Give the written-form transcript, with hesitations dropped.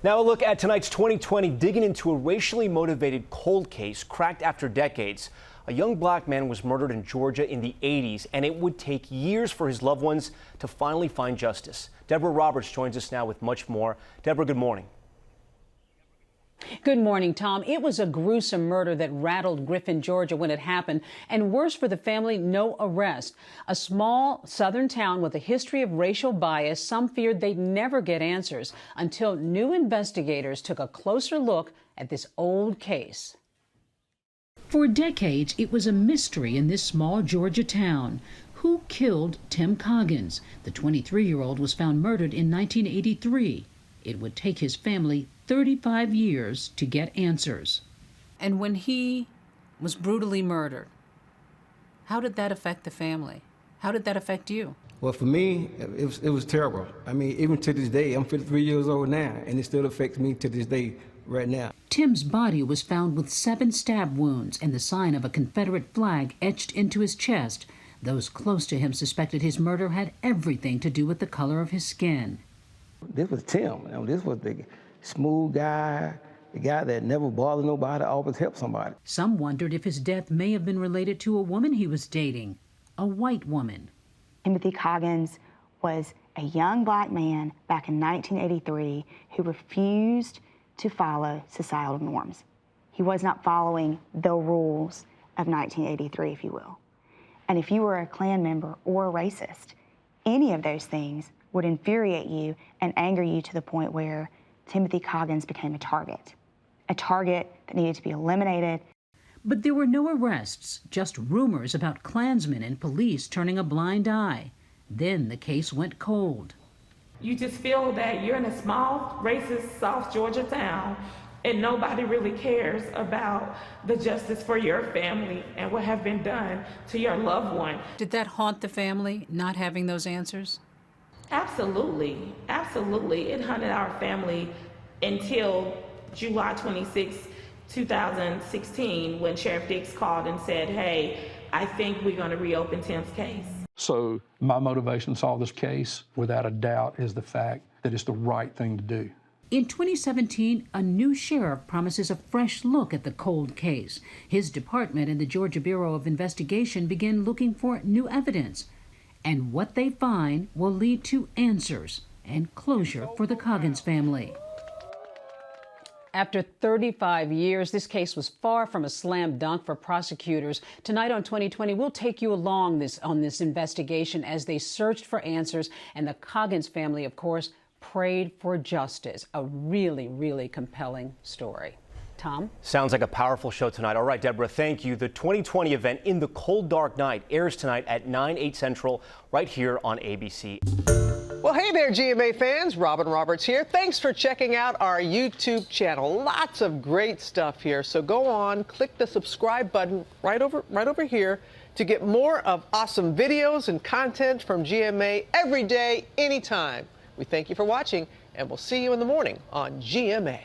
Now a look at tonight's 2020, digging into a racially motivated cold case cracked after decades. A young black man was murdered in Georgia in the 80s, and it would take years for his loved ones to finally find justice. Deborah Roberts joins us now with much more. Deborah, good morning. Good morning, Tom. It was a gruesome murder that rattled Griffin, Georgia when it happened, and worse for the family, no arrest. A small southern town with a history of racial bias, some feared they'd never get answers until new investigators took a closer look at this old case. For decades, it was a mystery in this small Georgia town. Who killed Tim Coggins? The 23-year-old was found murdered in 1983. It would take his family 35 years to get answers. And when he was brutally murdered, how did that affect the family? How did that affect you? Well, for me, it was terrible. I mean, even to this day, I'm 53 years old now, and it still affects me to this day right now. Tim's body was found with 7 stab wounds and the sign of a Confederate flag etched into his chest. Those close to him suspected his murder had everything to do with the color of his skin. This was Tim. This was the smooth guy, the guy that never bothered nobody, always helped somebody. Some wondered if his death may have been related to a woman he was dating, a white woman. Timothy Coggins was a young black man back in 1983 who refused to follow societal norms. He was not following the rules of 1983, if you will. And if you were a Klan member or a racist, any of those things would infuriate you and anger you to the point where Timothy Coggins became a target that needed to be eliminated. But there were no arrests, just rumors about Klansmen and police turning a blind eye. Then the case went cold. You just feel that you're in a small, racist South Georgia town and nobody really cares about the justice for your family and what have been done to your loved one. Did that haunt the family, not having those answers? Absolutely, absolutely. It haunted our family until July 26, 2016, when Sheriff Dix called and said, hey, I think we're going to reopen Tim's case. So my motivation to solve this case, without a doubt, is the fact that it's the right thing to do. In 2017, a new sheriff promises a fresh look at the cold case. His department and the Georgia Bureau of Investigation begin looking for new evidence. And what they find will lead to answers and closure for the Coggins family. After 35 years, this case was far from a slam dunk for prosecutors. Tonight on 2020, we'll take you along on this investigation as they searched for answers, and the Coggins family, of course, prayed for justice. A really, really compelling story. Tom? Sounds like a powerful show tonight. All right, Deborah, thank you. The 2020 event, In the Cold Dark Night, airs tonight at 9/8 Central right here on ABC. Well, hey there, GMA fans. Deborah Roberts here. Thanks for checking out our YouTube channel. Lots of great stuff here. So go on, click the subscribe button right over here to get more of awesome videos and content from GMA every day, anytime. We thank you for watching, and we'll see you in the morning on GMA.